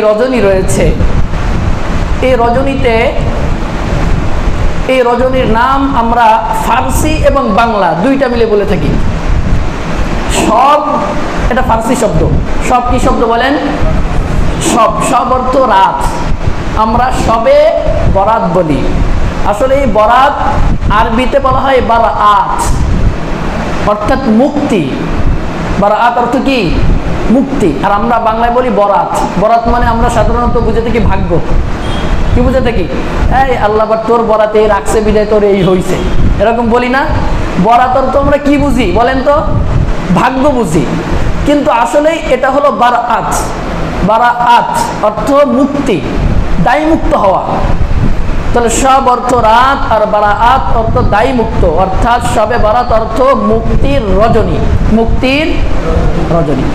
রজনী রয়েছে। এই রজনীর নাম আমরা ফার্সি এবং বাংলা দুইটা মিলে বলে থাকি। সব এটা ফার্সি শব্দ। সব কি শব্দ বলেন? সব অর্থ রাত। আমরা সবে বরাত বলি। আসলে এই বরাত আরবিতে বলা হয় বারাআত, অর্থাৎ মুক্তি। বারাআত অর্থ কি? মুক্তি। আর আমরা বাংলায় বলি বরাত। বরাত মানে আমরা সাধারণত বুঝে থাকি ভাগ্য। কি বুঝে থাকি? এই আল্লাহ তোর বরাতে রাখছে বিদায় তোর এই হইছে, এরকম বলি না? বরাত অর্থ আমরা কি বুঝি বলেন তো? ভাগ্য বুঝি। কিন্তু আসলে এটা হলো বারাআত। বারাআত অর্থ মুক্তি, দায়ী মুক্ত হওয়া। তাহলে সব অর্থ রাত আর বারাআত অর্থ দায়ী মুক্ত, অর্থাৎ সবে বারাত অর্থ মুক্তির রজনী। মুক্তির রজনী।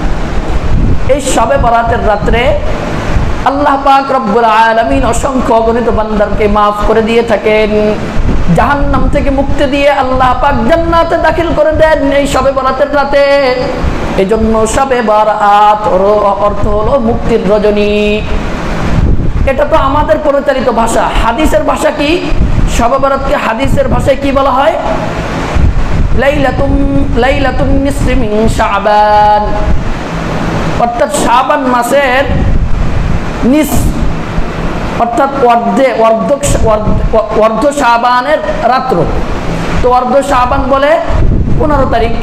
এই সবে বারাতের রাত্রে আল্লাহ পাক রব্বুল আলামিন অসংখ্য অগণিত বান্দাকে মাফ করে দিয়ে থাকেন। জাহান্নাম থেকে মুক্তি দিয়ে আল্লাহ পাক জান্নাতে দাখিল করে দেন এই সবে বারাতের রাতে। এই জন্য সবে বারাত অর্থ হলো মুক্তির রজনী। এটা তো আমাদের প্রচারিত ভাষা। হাদিসের ভাষা কি? শবে বরাতকে হাদিসের ভাষায় কি বলা হয়? লাইলাতুন নিসফি মিন শাবান, অর্থাৎ শাবান মাসের নিস, অর্থাৎ অর্ধ শাবানের রাত্র। তো অর্ধ শাবান বলে 15 তারিখ,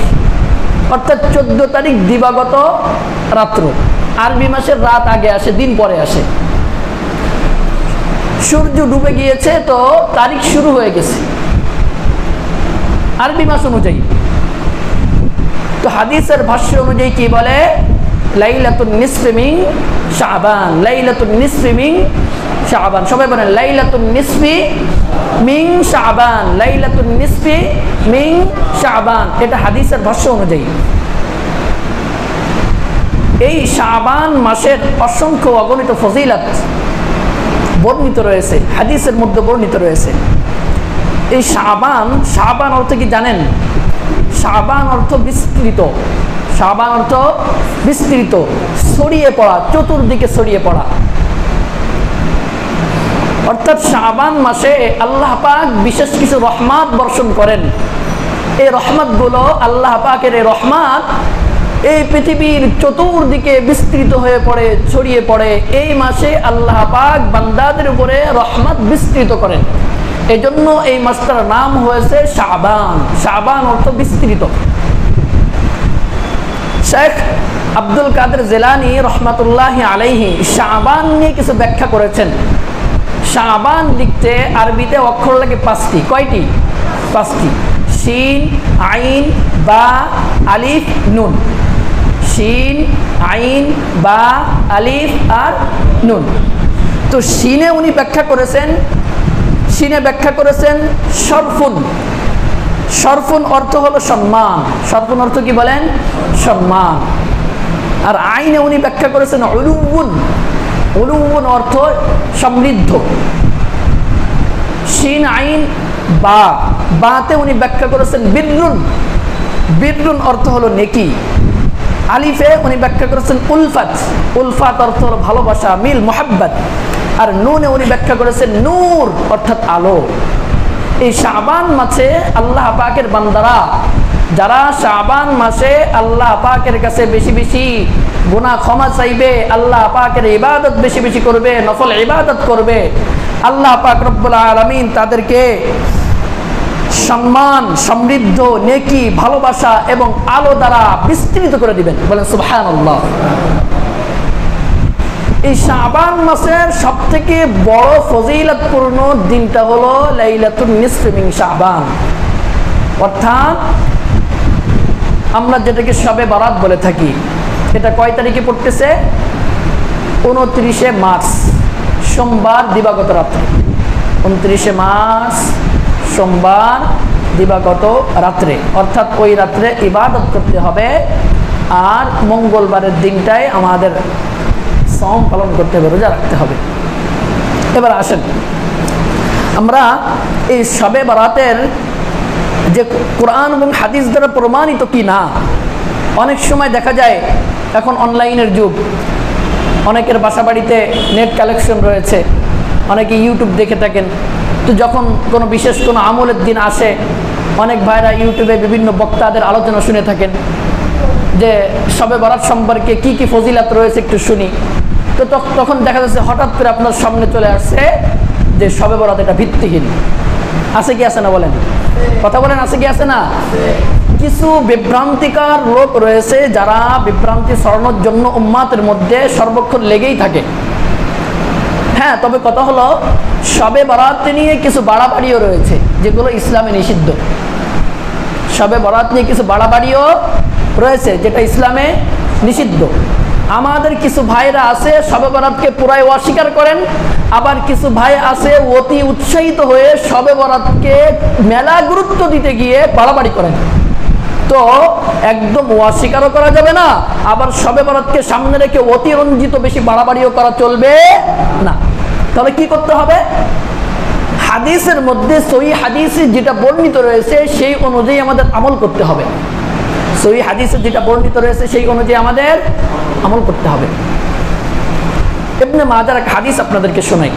অর্থাৎ 14 তারিখ দিবাগত রাত্র। আরবি মাসের রাত আগে আসে, দিন পরে আসে। সূর্য ডুবে গিয়েছে তো তারিখ শুরু হয়ে গেছে আরবি মাস অনুযায়ী। তো হাদিসের ভাষ্য অনুযায়ী কি বলে? লাইলাতুন নিসফি মিন শাবান, লাইলাতুন নিসফি মিন শাবান। সবাই বলেন লাইলাতুন নিসফি মিন শাবান, লাইলাতুন নিসফি মিন শাবান। এটা হাদিসের ভাষ্য অনুযায়ী। এই শাবান মাসের অসংখ্য অগণিত ফজিলত বর্ণিত রয়েছে, হাদিসের মধ্যে বর্ণিত রয়েছে। এই শাবান অর্থ কি জানেন? শাবান অর্থ বিস্তৃত। শাবান অর্থ বিস্তৃত, ছড়িয়ে পড়া, চতুর্দিকে ছড়িয়ে পড়া। অর্থাৎ শাবান মাসে আল্লাহ পাক বিশেষ কিছু রহমত বর্ষণ করেন। এই রহমতগুলো আল্লাহ পাকের এই রহমত এই পৃথিবীর চতুর্দিকে বিস্তৃত হয়ে পড়ে, ছড়িয়ে পড়ে। এই মাসে আল্লাহ পাক বান্দাদের উপরে রহমত বিস্তৃত করেন। এজন্য এই মাসটার নাম হয়েছে শাবান। শাবান অর্থ বিস্তৃত। শেখ আব্দুল কাদের জিলানী রহমাতুল্লাহি আলাইহি শাবান নিয়ে কিছু ব্যাখ্যা করেছেন। শাবান লিখতে আরবিতে অক্ষর লাগে 5টি। কয়টি? 5টি। শিন, আইন, বা, আলিফ, নুন। শিন, আইন, বা, আলিফ আর নুন। তো শিনে উনি ব্যাখ্যা করেছেন, শরফুন। শরফুন অর্থ হলো সম্মান। শরফুন অর্থ কি বলেন? সম্মান। আর আইনে উনি ব্যাখ্যা করেছেন উলুউন। উলুউন অর্থ সমৃদ্ধ। শিন, আইন, বা, বাতে উনি ব্যাখ্যা করেছেন বিররুন। বিররুন অর্থ হলো নেকি। আলিফে উনি ব্যাখ্যা করেছেন উলফাত। উলফাত অর্থ হলো ভালোবাসা, মিল, মোহাব্বত। আর নুনে উনি ব্যাখ্যা করেছেন নূর, অর্থাৎ আলো। এই শাবান মাসে আল্লাহ পাকের বান্দারা যারা শাবান মাসে আল্লাহ পাকের কাছে বেশি বেশি গুনাহ ক্ষমা চাইবে, আল্লাহ পাকের ইবাদত বেশি বেশি করবে, নফল ইবাদত করবে, আল্লাহ পাক রব্বুল আলামিন তাদেরকে সম্মান, সমৃদ্ধ, নেকি, ভালোবাসা এবং আলো দ্বারা বিস্তৃত করে দিবেন। বলেন সুবহানাল্লাহ। এই শাবান মাসের সবথেকে বড় ফজিলতপূর্ণ দিনটা হলো লাইলাতুন নিসফি মিন শাবান, অর্থাৎ আমরা যেটাকে শবে বারাত বলে থাকি। এটা কয় তারিখে পড়তেছে? 29শে মার্চ, সোমবার দিবাগত রাত্রে। 29শে মার্চ সোমবার দিবাগত রাত্রে, অর্থাৎ ওই রাত্রে ইবাদত করতে হবে। আর মঙ্গলবারের দিনটায় আমাদের সওম পালন করতে হবে, রোজা রাখতে হবে। এবার আসেন আমরা এই শবে বারাতের যে কোরআন এবং হাদিস দ্বারা প্রমাণিত কি না। অনেক সময় দেখা যায় এখন অনলাইনের যুগ, অনেকের বাসা বাড়িতে নেট কালেকশন রয়েছে, অনেকে ইউটিউব দেখে থাকেন। তো যখন কোনো বিশেষ কোনো আমলের দিন আসে, অনেক ভাইরা ইউটিউবে বিভিন্ন বক্তাদের আলোচনা শুনে থাকেন যে শবে বরাত সম্পর্কে কি কি ফজিলাত রয়েছে একটু শুনি। তো তখন দেখা যাচ্ছে হঠাৎ করে আপনার সামনে চলে আসছে যে শবে বরাত এটা ভিত্তিহীন। আছে কি আছে না বলেন, কথা বলেন, আছে কি আছে না? কিছু বিভ্রান্তিকার লোক রয়েছে যারা বিভ্রান্তি ছড়ানোর জন্য উম্মাতের মধ্যে সর্বক্ষণ লেগেই থাকে। হ্যাঁ, তবে কথা হলো শবে বরাত নিয়ে কিছু বাড়াবাড়িও রয়েছে যেগুলো ইসলামে নিষিদ্ধ। শবে বরাত নিয়ে কিছু বাড়াবাড়িও রয়েছে যেটা ইসলামে নিষিদ্ধ। আমাদের কিছু ভাইরা আছে শবে বরাতকে পুরাই অস্বীকার করেন, আবার কিছু ভাই আছে অতি উৎসাহিত হয়ে শবে বরাতকে মেলা গুরুত্ব দিতে গিয়ে বাড়াবাড়ি করেন। তো একদম অস্বীকারও করা যাবে না, আবার শবে বরাতকে সামনে রেখে অতিরঞ্জিত বেশি বাড়াবাড়িও করা চলবে না। তাহলে কি করতে হবে? হাদিসের মধ্যে সহিহ হাদিসে যেটা বর্ণিত রয়েছে সেই অনুযায়ী আমাদের আমল করতে হবে। সহিহ হাদিসে যেটা বর্ণিত রয়েছে সেই অনুযায়ী আমাদের আমল করতে হবে। ইবনে মাজার এক হাদিস আপনাদেরকে শোনাই,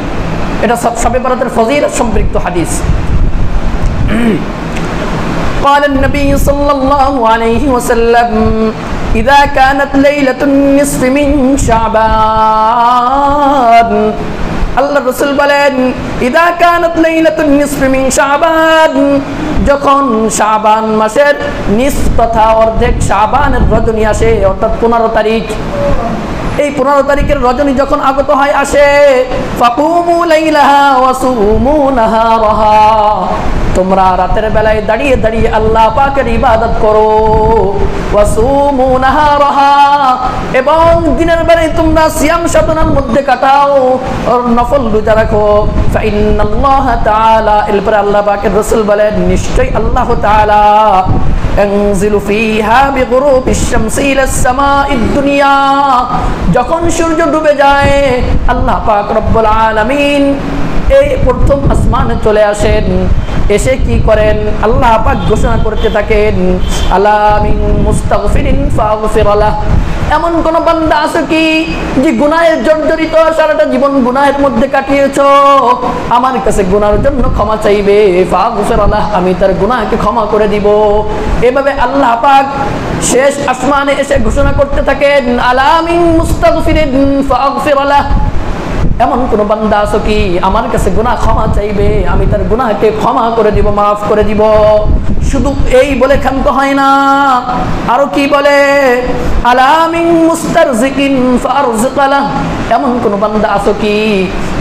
এটা শবে বরাতের ফজিলত সম্পৃক্ত হাদিস। قال النبي صلى الله عليه وسلم إذا كانت ليلة النصف من شعبان আল্লাহ রাসূল বলেন ইদা কানাত লাইলাতুন নিসফি মিন শাবান, যখন শাবান মাসের নিসফ তথা অর্ধেক শাবানের রজনী আসে, অর্থাৎ 15 তারিখ, এই 15 তারিখের রজনী যখন আগত হয় আসে, ফাকুমু লাইলাহা ওয়া সুমু নাহারাহা, তোমরা রাতের বেলায় দাঁড়িয়ে দাঁড়িয়ে আল্লাহ পাকের ইবাদত করো, ওয়া সুমু নাহারাহা, এবং দিনের বেলায় তোমরা সিয়াম সাধনার মধ্যে কাটাও, আর নফল রোজা রাখো। ফাইন্নাল্লাহা তাআলা, এরপরে আল্লাহ পাকের রাসূল বলেন নিশ্চয়ই আল্লাহ তাআলা ইয়ানজিলু ফিহা বিগুরুবিশ শামসি ইলাস সামাইদ দুনিয়া, যখন সূর্য ডুবে যায় আল্লাহ পাক রব্বুল আলামিন এই প্রথম আসমানে চলে আসেন, এসে কি করেন? আল্লাহ পাক ঘোষণা করতে থাকেন আলা মিন মুস্তাগফিরিন ফাগফির লাহ, এমন কোন বান্দা আছে কি যে গুনাহে জর্জরিত, সারাটা জীবন গুনাহের মধ্যে কাটিয়েছো, আমার কাছে গুনার জন্য ক্ষমা চাইবে, ফাগফির লাহ, আমি তার গুনাহকে ক্ষমা করে দিব। এভাবে আল্লাহ পাক শেষ আসমানে এসে ঘোষণা করতে থাকেন আলা মিন মুস্তাগফিরিন ফাগফির লাহ, এমন কোন বান্দা আছো কি আমার কাছে গুনাহ ক্ষমা চাইবে, আমি তার গুনাহকে ক্ষমা করে দিব, মাফ করে দিব। শুধু এই বলে ক্ষান্ত হয় না, আরো কি বলে আলা মিন মুস্তারজিকিন ফারজিক লাহ, এমন কোন বান্দা আছো কি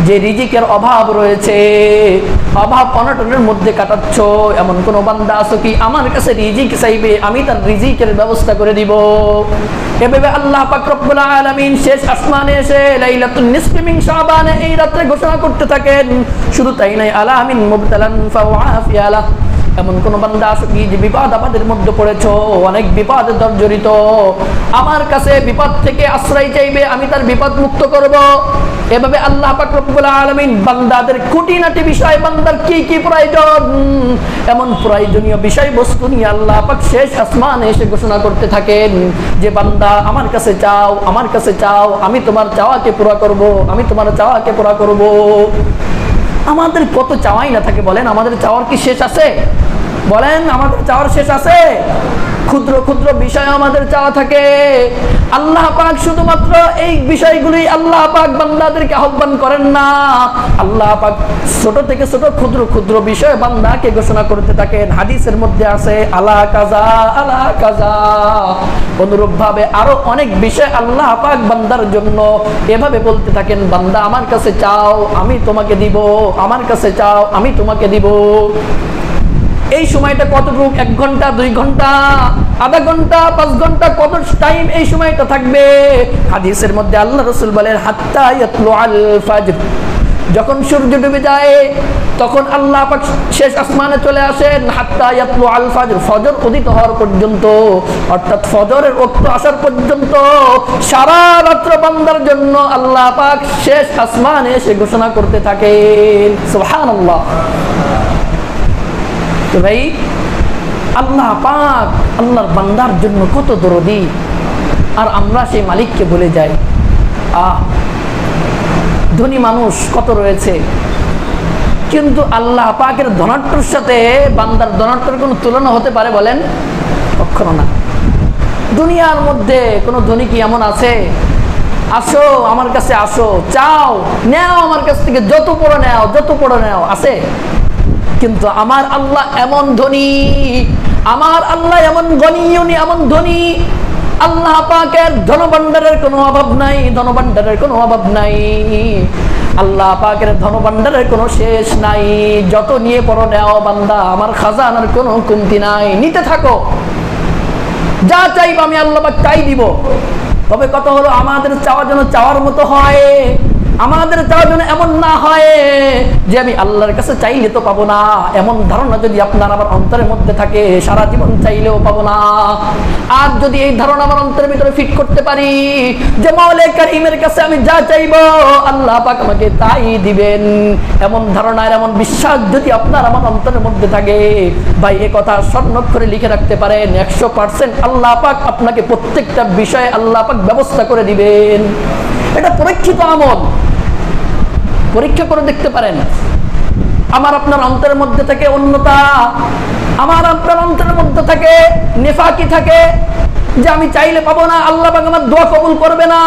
যে রিজিকের অভাব রয়েছে, অভাব অনটনের মধ্যে কাটাচ্ছ, এমন কোন বান্দা আছো কি আমার কাছে রিজিক চাইবে, আমি তার রিজিকের ব্যবস্থা করে দিব। এভাবে আল্লাহ পাক রব্বুল আলামিন শেষ আসমানে এসে লাইলাতুন নিসফি মিন শাবান এই রাতে ঘোষণা করতে থাকেন। শুধু তাই নয়, আলা মিন মুবতালান ফাওয়াফিয়া লাহ, এমন কোন বান্দা আছে কি যে বিপদ আপদের মধ্যে পড়েছো, অনেক বিপদে জর্জরিত, আমার কাছে বিপদ থেকে আশ্রয় চাইবে, আমি তার বিপদ মুক্ত করব। এভাবে আল্লাহ পাক রব্বুল আলামিন বান্দাদের খুঁটিনাটি বিষয়, বান্দার কি কি প্রয়োজন, এমন প্রয়োজনীয় বিষয়বস্তু নিয়ে আল্লাহ পাক শেষ আসমানে এসে ঘোষণা করতে থাকেন যে বান্দা আমার কাছে চাও, আমার কাছে চাও, আমি তোমার চাওয়াকে পুরা করব, আমি তোমার চাওয়াকে পুরা করব। আমাদের কত চাওয়াই না থাকে বলেন, আমাদের চাওয়ার কি শেষ আছে? বলেন আমাদের চাওয়ার শেষ আছে? ক্ষুদ্র ক্ষুদ্র বিষয় আমাদের চাওয়া থাকে। আল্লাহ পাক শুধুমাত্র এই বিষয়গুলি আল্লাহ পাক বান্দাদেরকে আহ্বান করেন না, আল্লাহ পাক ছোট থেকে ছোট ক্ষুদ্র ক্ষুদ্র বিষয় বান্দাকে ঘোষণা করতে থাকেন। হাদিসের মধ্যে আছে আলা কাজা আলা কাজা, অনুরূপ ভাবে আরো অনেক বিষয় আল্লাহ পাক বান্দার জন্য এভাবে বলতে থাকেন বান্দা আমার কাছে চাও, আমি তোমাকে দিব, আমার কাছে চাও, আমি তোমাকে দিব। এই সময়টা কতটুকু? 1 ঘন্টা, 2 ঘন্টা, আধা ঘন্টা, 5 ঘন্টা, কত টাইম এই সময়টা থাকবে? হাদিসের মধ্যে আল্লাহ রাসূল বলেন হাত্তা ইয়াতলু আল ফাজর, যখন সূর্য ডুবে যায় তখন আল্লাহ পাক শেষ আসমানে চলে আসেন হাত্তা ইয়াতলু আল ফাজর, ফজর উদিত হওয়ার পর্যন্ত, অর্থাৎ ফজরের ওয়াক্ত আসার পর্যন্ত সারা রাত্র বান্দার জন্য আল্লাহ পাক শেষ আসমানে এসে ঘোষণা করতে থাকেন। সুবহানাল্লাহ। তো ভাই আল্লাহ পাক আল্লাহর বান্দার জন্য কত দরদি, আর আমরা সেই মালিককে ভুলে যাই। ধনী মানুষ কত রয়েছে, কিন্তু আল্লাহ পাকের ধনাঢ্যর সাথে বান্দার ধনাঢ্যের কোনো তুলনা হতে পারে বলেন? কখনো না। দুনিয়ার মধ্যে কোনো ধনী কি এমন আছে? আসো আমার কাছে, আসো, চাও, নেও আমার কাছ থেকে, যত বড় নেও, যত বড় নেও, আছে? কিন্তু আমার আল্লাহ এমন ধনী, আমার আল্লাহ এমন গনিয়নি, এমন ধনী, আল্লাহ পাকের ধনভাণ্ডারের কোনো অভাব নাই, ধনভাণ্ডারের কোনো অভাব নাই, আল্লাহ পাকের ধনভাণ্ডারের কোনো শেষ নাই। যত নিয়ে পড়ো নেও বান্দা, আমার খাজানার কোনো কমতি নাই, নিতে থাকো, যা চাইবা আমি আল্লাহ পাক তাই দিব। তবে কত হলো আমাদের চাওয়া যেন চাওয়ার মতো হয়, আমাদের চাওয়া যেন এমন না হয় যে আমি আল্লাহর কাছে চাইলে তো পাবো না, এমন ধারণা যদি আপনার আমার অন্তরের মধ্যে থাকে, সারা জীবন চাইলেও পাবো না। আর যদি এই ধারণা আমার অন্তরের ভিতরে ফিট করতে পারি যে মাওলা কারীমের কাছে আমি যা চাইবো আল্লাহ পাক আমাকে তাই দিবেন, এমন ধারণার, এমন বিশ্বাস যদি আপনার আমার অন্তরের মধ্যে থাকে, ভাই এ কথা স্বর্ণাক্ষরে লিখে রাখতে পারেন, 100% আল্লাহ পাক আপনাকে প্রত্যেকটা বিষয়ে আল্লাহ পাক ব্যবস্থা করে দিবেন। এটা পরীক্ষিত আমল, পরীক্ষা করে দেখতে পারেন। আমার আপনার অন্তরের মধ্যে থেকে অন্যতা, আমার আপনার অন্তরের মধ্যে থাকে নেফাকি থাকে যে আমি চাইলে পাবো না, আল্লাহ পাক আমার দোয়া কবুল করবে না,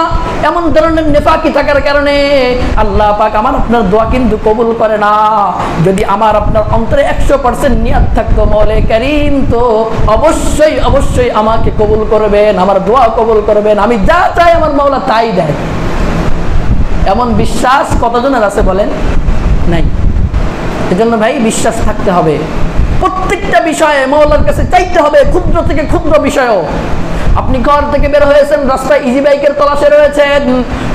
এমন ধরনের নেফাকি থাকার কারণে আল্লাহ পাক আমার আপনার দোয়া কিন্তু কবুল করে না। যদি আমার আপনার অন্তরে 100% নিয়াত থাকতো মাওলা কারীম তো অবশ্যই অবশ্যই আমাকে কবুল করবেন, আমার দোয়া কবুল করবেন, আমি যা চাই আমার মাওলা তাই দেয়, এমন বিশ্বাস কতজনের আছে বলেন? নাই। এজন্য ভাই বিশ্বাস থাকতে হবে, প্রত্যেকটা বিষয়ে মাওলার কাছে চাইতে হবে, ক্ষুদ্র থেকে ক্ষুদ্র বিষয়ও। আপনি ঘর থেকে বের হয়েছেন, রাস্তায় ইজি বাইকের তলাশে রয়েছেন,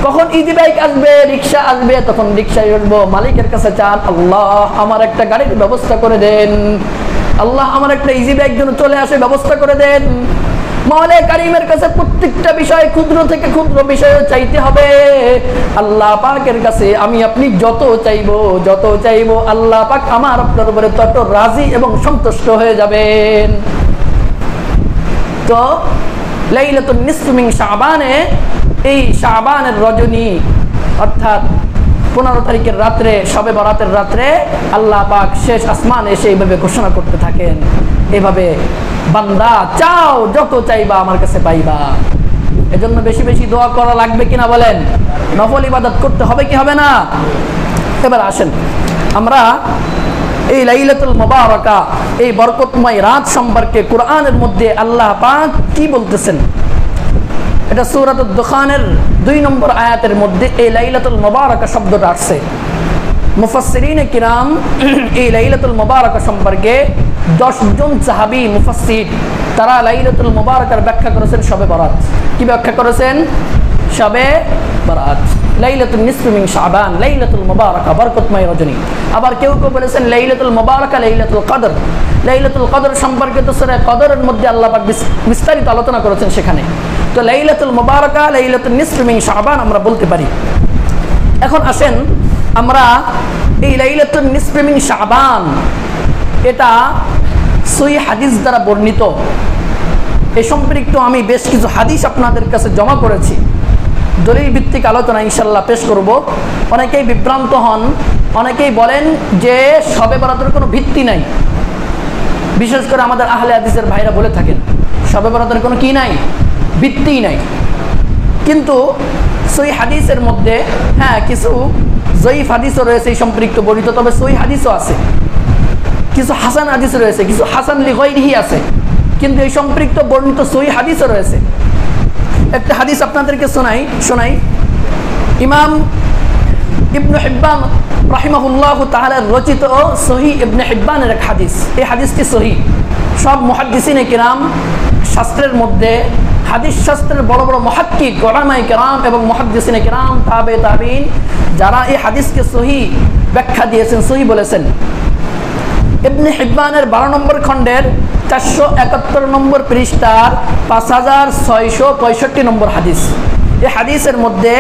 কখন ইজি বাইক আসবে, রিক্সা আসবে, তখন রিক্সায় উঠবো, মালিকের কাছে চান আল্লাহ আমার একটা গাড়ির ব্যবস্থা করে দেন, আল্লাহ আমার একটা ইজি বাইক যেন চলে আসে ব্যবস্থা করে দেন। মাওলা কারীমের কাছে প্রত্যেকটা বিষয়, ক্ষুদ্র থেকে ক্ষুদ্র বিষয়ও চাইতে হবে। আল্লাহ পাকের কাছে আমি আপনি যত চাইবো আল্লাহ পাক আমার আপনার উপরে তত রাজি এবং সন্তুষ্ট হয়ে যাবেন। তো লাইলাতুন নিসফ মিন শাবানে, এই শাবানের রজনী অর্থাৎ 15 তারিখের রাত্রে, শবে বরাতের রাত্রে আল্লাহ পাক শেষ আসমানে এসে এইভাবে ঘোষণা করতে থাকেন, এভাবে বান্দা চাও, যত চাইবা আমার কাছে পাইবা। এজন্য বেশি বেশি দোয়া করা লাগবে কিনা বলেন? নফল ইবাদত করতে হবে কি হবে না? এবার আসেন আমরা এই লাইলাতুল মুবারাকা, এই বরকতময় রাত সম্পর্কে কোরআনের মধ্যে আল্লাহ পাক কি বলতেছেন। এটা সূরাতুদ দুখানের 2 নম্বর আয়াতের মধ্যে এই লাইলাতুল মুবারাকা শব্দটা আসছে। মুফাসসিরিনে কিরাম এই লাইলাতুল মুবারাকা সম্পর্কে 10 জন সাহাবী মুফাসসির তারা লাইলাতুল মুবারাকার ব্যাখ্যা করেছেন শবে বরাত। কি ব্যাখ্যা করেছেন? শবে বরাত, লাইলাতুন নিসফ মিন শাবান, লাইলাতুল মুবারাকা, বরকতময় রজনী। আবার কেউ কেউ বলেছেন লাইলাতুল মুবারাকা লাইলাতুল কদর। লাইলাতুল কদর সম্পর্কে তো সূরা কদরের মধ্যে আল্লাহ পাক বিস্তারিত আলোচনা করেছেন সেখানে। তো লাইলাতুল মুবারাকা, লাইলাতুন নিসফ মিন শাবান আমরা বলতে পারি। এখন আসেন আমরা এই লাইলাতুন নিসফ মিন শাবান, এটা সহিহ হাদিস দ্বারা বর্ণিত। এই সম্পর্কিত আমি বেশ কিছু হাদিস আপনাদের কাছে জমা করেছি, দলিল ভিত্তিক আলোচনা ইনশাল্লাহ পেশ করব। অনেকেই বিভ্রান্ত হন, অনেকেই বলেন যে শবে বরাতের কোনো ভিত্তি নাই, বিশেষ করে আমাদের আহলে হাদিসের ভাইরা বলে থাকেন শবে বরাতের কোনো কি নাই, ভিত্তি নাই। কিন্তু সহিহ হাদিসের মধ্যে হ্যাঁ কিছু জয়ীফ হাদিসও রয়েছে এই সম্পৃক্ত বর্ণিত, তবে সহিহ হাদিসও আছে, কিছু হাসান হাদিস রয়েছে, কিছু হাসান লিগাইরিহি আছে, কিন্তু এই সম্পৃক্ত বর্ণিত সহিহ হাদিসও রয়েছে। একটা হাদিস আপনাদেরকে শোনাই। ইমাম ইবনে হিব্বান রাহিমাহুল্লাহ তাআলা রচিত সহিহ ইবনে হিব্বানের এক হাদিস। এই হাদিসটি সহিহ। সব মুহাদ্দিসিনে কিরাম শাস্ত্রের মধ্যে, হাদিস শাস্ত্রের বড় বড় মুহাক্কিক, উলামায়ে কিরাম এবং মুহাদ্দিসিনে কিরাম, তাবিঈন যারা এই হাদিসকে সহিহ ব্যাখ্যা দিয়েছেন, সহিহ বলেছেন। ইবনে হিব্বানের 12 নম্বর খণ্ডের 471 নম্বর পৃষ্ঠার 5665 নম্বর হাদিস। এই হাদিসের মধ্যে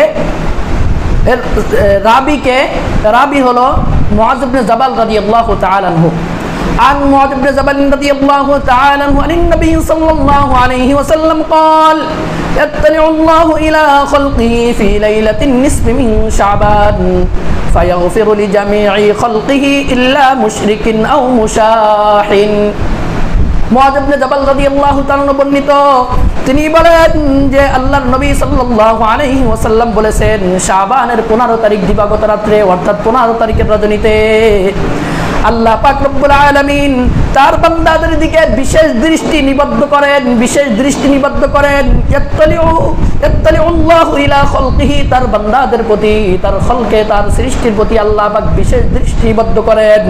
রাবি হলো মুআয ইবনে জাবাল রাদিয়াল্লাহু তাআলা আনহু। عن معاذ بن جبل رضي الله تعالى عنه عن النبي صلى الله عليه وسلم قال يطلع الله إلى خلقه في ليلة النصف من شعبان فيغفر لجميع خلقه إلا مشرك أو مشاح মুআয ইবনে জাবাল রাদিয়াল্লাহু তাআলা বর্ণিত তিনি বলেন যে আল্লাহর নবী সাল্লাল্লাহু আলাইহি ওয়াসাল্লাম বলেছেন শাবানের 15 তারিখ দিবাগত রাতে অর্থাৎ 15 তারিখের রজনীতে আল্লাহ পাক রব্বুল আলামিন তার বান্দাদের দিকে বিশেষ দৃষ্টি নিবদ্ধ করেন ইয়াত্তালিউল্লাহু ইলা খালকিহি তার বান্দাদের প্রতি তার খলকে তার সৃষ্টির প্রতি আল্লাহ পাক বিশেষ দৃষ্টি নিবদ্ধ করেন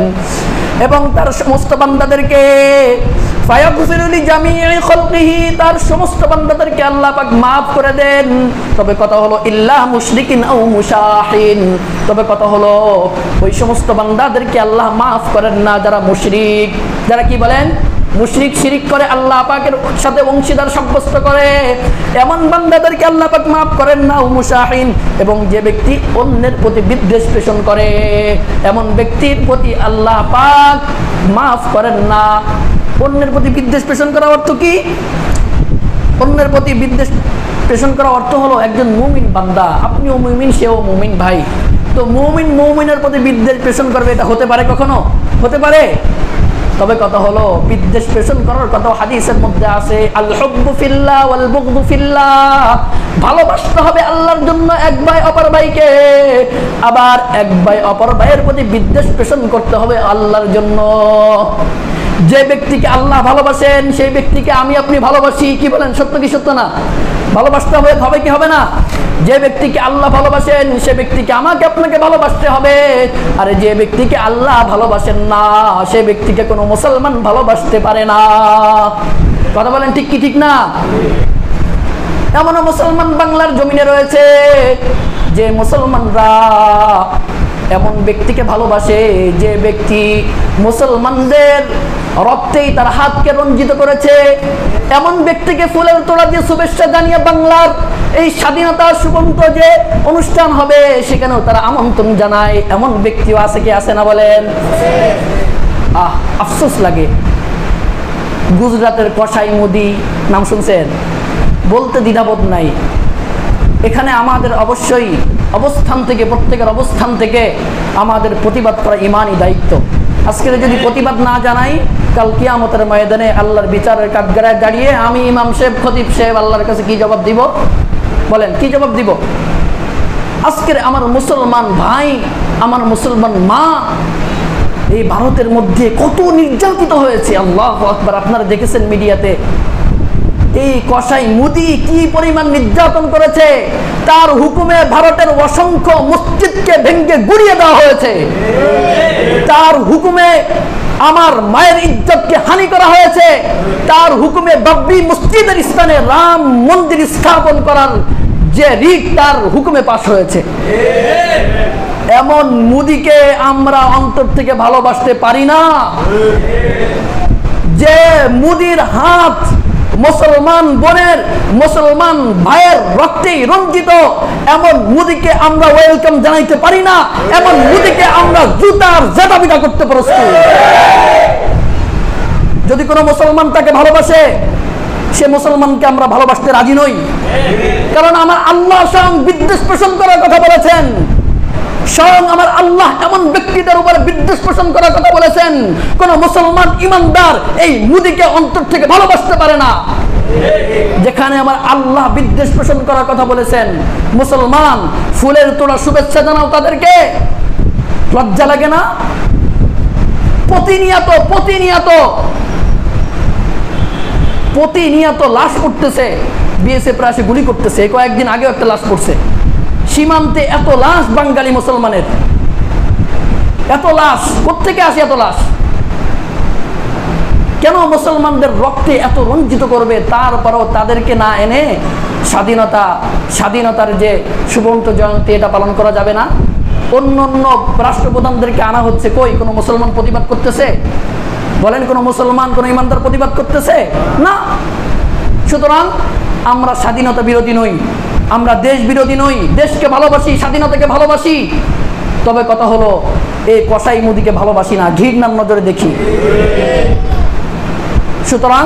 এবং তার সমস্ত বান্দাদেরকে ফায়াগফিরু লিজামিই খালকিহি তার সমস্ত বান্দাদেরকে আল্লাহ পাক maaf করে দেন তবে কথা হলো ইল্লা মুশরিকিন আও মুশাহিন তবে কথা হলো ওই সমস্ত বান্দাদেরকে আল্লাহ maaf করেন না যারা মুশরিক যারা কি বলেন মুশরিক শিরিক করে আল্লাহ পাকের সাথে অংশীদার সাব্যস্ত করে এমন বান্দাদেরকে আল্লাহ পাক maaf করেন না ও মুশাহিন এবং যে ব্যক্তি অন্যের প্রতি বিদ্বেষ পোষণ করে এমন ব্যক্তির প্রতি আল্লাহ পাক maaf করেন না অন্যের প্রতি বিদ্বেষ পোষণ করার অর্থ কি অন্যের প্রতি বিদ্বেষ পোষণ করার অর্থ হলো একজন মুমিন বান্দা আপনিও মুমিন সেও মুমিন ভাই তো মুমিনের প্রতি বিদ্বেষ পোষণ করবে এটা হতে পারে কখনো হতে পারে তবে কথা হলো বিদ্বেষ পোষণ করার কথা হাদিসের মধ্যে আছে আল হুব্বু ফিল্লাহ ওয়াল বুগদু ফিল্লাহ ভালোবাসতে হবে আল্লাহর জন্য এক ভাই অপর ভাইকে আবার এক ভাই অপর ভাইয়ের প্রতি বিদ্বেষ পোষণ করতে হবে আল্লাহর জন্য যে ব্যক্তিকে আল্লাহ ভালোবাসেন সেই ব্যক্তিকে আমি আপনি ভালোবাসি কি বলেন সত্য কি সত্য না ভালোবাসতে হবে কি হবে না যে ব্যক্তিকে আল্লাহ ভালোবাসেন সে ব্যক্তিকে আমাকে আপনাকে ভালোবাসতে হবে আর যে ব্যক্তিকে আল্লাহ ভালোবাসেন না সে ব্যক্তিকে কোনো মুসলমান ভালোবাসতে পারে না কথা বলেন ঠিক কি ঠিক না এমন মুসলমান বাংলার জমিনে রয়েছে যে মুসলমানরা এমন ব্যক্তিকে ভালোবাসে যে ব্যক্তি মুসলমানদের রক্তেই তার হাতকে রঞ্জিত করেছে এমন ব্যক্তিকে ফুলের তোড়া দিয়ে শুভেচ্ছা জানিয়ে বাংলার এই স্বাধীনতা সুবন্ত যে অনুষ্ঠান হবে সেখানেও তারা আমন্ত্রণ জানায় এমন ব্যক্তিও আছে কি আছে না বলেন আফসোস লাগে গুজরাটের কসাই মোদি নাম শুনছেন বলতে দ্বিধাবোধ নাই এখানে আমাদের অবশ্যই অবস্থান থেকে প্রত্যেকের অবস্থান থেকে আমাদের প্রতিবাদ করা ইমানি দায়িত্ব আজকে যদি প্রতিবাদ না জানাই কাল কিয়ামতের ময়দানে আল্লাহর বিচারের কাঠগড়ায় দাঁড়িয়ে আমি ইমাম সাহেব খতিব সাহেব আল্লাহর কাছে কি জবাব দিব বলেন কি জবাব দিব আজকের আমার মুসলমান ভাই আমার মুসলমান মা এই ভারতের মধ্যে কত নির্যাতিত হয়েছে আল্লাহু আকবার আপনারা দেখেছেন মিডিয়াতে এই কসাই মোদি কি পরিমাণ নির্যাতন করেছে তার হুকুমে ভারতের অসংখ্য মসজিদকে ভেঙে গুড়িয়ে দেওয়া হয়েছে তার হুকুমে আমার মায়ের ইজ্জতকে হানি করা হয়েছে তার হুকুমে বাবরি মসজিদের স্থানে রাম মন্দির স্থাপন করার যে রিট তার হুকুমে পাশ হয়েছে এমন মোদিকে আমরা অন্তর থেকে ভালোবাসতে পারি না যে মোদির হাত মুসলমান বোনের মুসলমান ভাইয়ের রক্তেই রঞ্জিত এমন মোদিকে আমরা ওয়েলকাম জানাইতে পারি না এমন মোদিকে আমরা জুতার জেতা পিটা করতে প্রস্তুত যদি কোনো মুসলমান তাকে ভালোবাসে সে মুসলমানকে আমরা ভালোবাসতে রাজি নই কারণ আমার আল্লাহ স্বয়ং বিদ্বেষ পোষণ করার কথা বলেছেন স্বয়ং আমার আল্লাহ এমন ব্যক্তিদের উপর বিদ্বেষ পোষণ করার কথা বলেছেন কোন মুসলমান ইমানদার এই মোদিকে অন্তর থেকে ভালোবাসতে পারে না যেখানে আমার আল্লাহ বিদ্বেষ পোষণ করার কথা বলেছেন মুসলমান ফুলের তোড়া শুভেচ্ছা জানাও তাদেরকে লজ্জা লাগে না প্রতিনিয়ত লাশ পড়তেছে বিএসএফ রাশি গুলি করতেছে কয়েকদিন আগেও একটা লাশ পড়ছে সীমান্তে এত লাশ বাঙালি মুসলমানের এত লাশ কোত্থেকে আসে এত লাশ কেন মুসলমানদের রক্তে এত রঞ্জিত করবে তারপরও তাদেরকে না এনে স্বাধীনতার যে সুবন্ত জয়ন্তী এটা পালন করা যাবে না অন্য রাষ্ট্রপ্রধানদেরকে আনা হচ্ছে কই কোনো মুসলমান প্রতিবাদ করতেছে বলেন কোনো মুসলমান কোনো ইমানদার প্রতিবাদ করতেছে না সুতরাং আমরা স্বাধীনতা বিরোধী নই আমরা দেশ বিরোধী নই দেশকে ভালোবাসি স্বাধীনতাকে ভালোবাসি তবে কথা হলো এই কসাই মুদিকে ভালোবাসি না, ঘৃণার নজরে দেখি। সুতরাং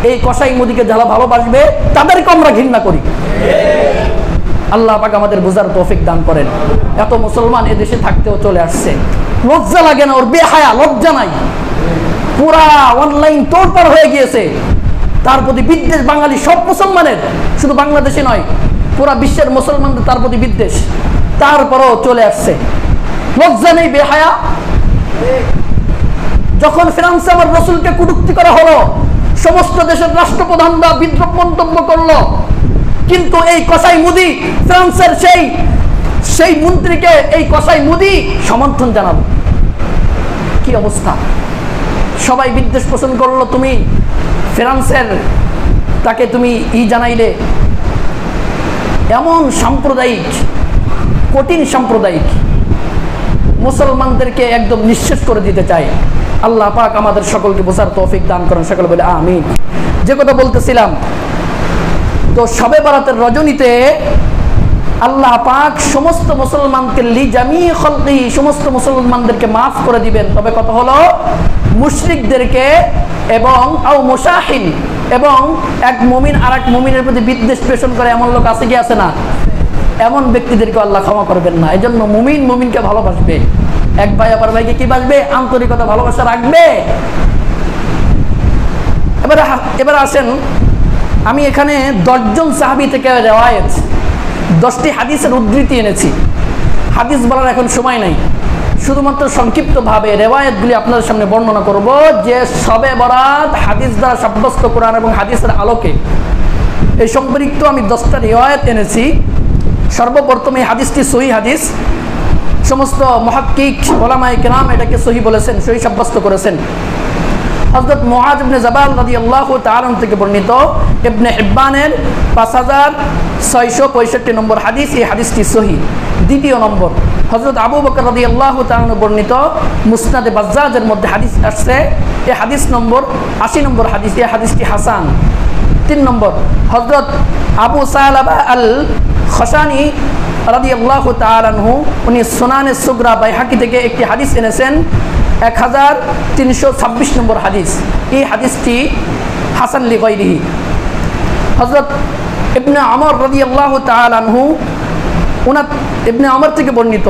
এই কসাই মুদিকে যারা ভালোবাসবে তাদেরকে আমরা ঘৃণা করি। আল্লাহ পাক আমাদের বুঝার তৌফিক দান করেন। এত মুসলমান এদেশে থাকতেও চলে আসছে, লজ্জা লাগে না? ওর বেহায়া, লজ্জা নাই। পুরা অনলাইন তোড়পাড় হয়ে গিয়েছে, তার প্রতি বিদ্বেষ বাঙালি সব মুসলমানের, শুধু বাংলাদেশে নয়, পুরা বিশ্বের মুসলমানদের তার প্রতি বিদ্বেষ। তারপরও চলে আসছে, লজ্জা নেই, বেহায়া। যখন ফ্রান্সে আমার রসুলকে কটূক্তি করা হলো, সমস্ত দেশের রাষ্ট্রপ্রধানরা বিদ্রূপ মন্তব্য করলো, কিন্তু এই কসাই মুদি ফ্রান্সের সেই মন্ত্রীকে এই কসাই মুদি সমর্থন জানালো। কি অবস্থা! সবাই বিদ্বেষ পোষণ করলো, তুমি ফ্রান্সের তাকে তুমি জানাইলে। এমন সাম্প্রদায়িক, কঠিন সাম্প্রদায়িক মুসলমানদেরকে একদম নিঃশেষ করে দিতে চায়। আল্লাহ পাক আমাদের সকলকে বোঝার তৌফিক দান করেন, সকলে বলে আমিন। যে কথা বলতেছিলাম, তো শবে বরাতের রজনীতে আল্লাহ পাক সমস্ত মুসলমানকে লিজামি খলকি, সমস্ত মুসলমানদেরকে মাফ করে দিবেন। তবে কথা হলো মুশরিকদেরকে এবং আও মুশাহিন, এবং এক মুমিন আর এক মুমিনের প্রতি বিদ্বেষ পোষণ করে এমন লোক আছে কি আছে না? এমন ব্যক্তিদেরকে আল্লাহ ক্ষমা করবেন না। এজন্য মুমিন মুমিনকে ভালোবাসবে, এক ভাই আবার ভাইকে কি বাসবে? আন্তরিকতা, ভালোবাসা রাখবে। এবার আসেন, আমি এখানে 10 জন সাহাবী থেকে রিওয়ায়াত, 10টি হাদিসের উদ্ধৃতি এনেছি। হাদিস বলার এখন সময় নাই, শুধুমাত্র সংক্ষিপ্তভাবে রিওয়ায়াতগুলি আপনাদের সামনে বর্ণনা করব, যে শবে বরাত হাদিস দ্বারা সাব্যস্ত কোরআন এবং হাদিসের আলোকে এই সম্পর্কিত আমি 10টা রিওয়ায়াত এনেছি। সর্বপ্রথম এই হাদিসটি সহিহ হাদিস, সমস্ত মুহাক্কিক উলামায়ে কেরাম এটাকে সহিহ বলেছেন, সহিহ সাব্যস্ত করেছেন। হযরত মুআয ইবনে জাবাল রাদিয়াল্লাহু তাআলা থেকে বর্ণিত, ইবনে হিব্বানের 5665 নম্বর হাদিস, এই হাদিসটি সহিহ। দ্বিতীয় নম্বর, হযরত আবু বকর রাদিয়াল্লাহু তাআলা বর্ণিত মুসনাদে বাজ্জাজের মধ্যে হাদিস আসছে, এই হাদিস নম্বর 80 নম্বর হাদিস, এই হাদিসটি হাসান। 3 নম্বর, হযরত আবু সালাবা আল খশানি রাদিয়াল্লাহু তাআলা আনহু, উনি সুনানে সুগরা বাইহাকি থেকে একটি হাদিস এনেছেন, 1326 নম্বর হাদিস, এই হাদিসটি হাসান লিগাইরিহি। হযরত ইবনে ওমর রাদিয়াল্লাহু তাআলা আনহু, ইবনে ওমর থেকে বর্ণিত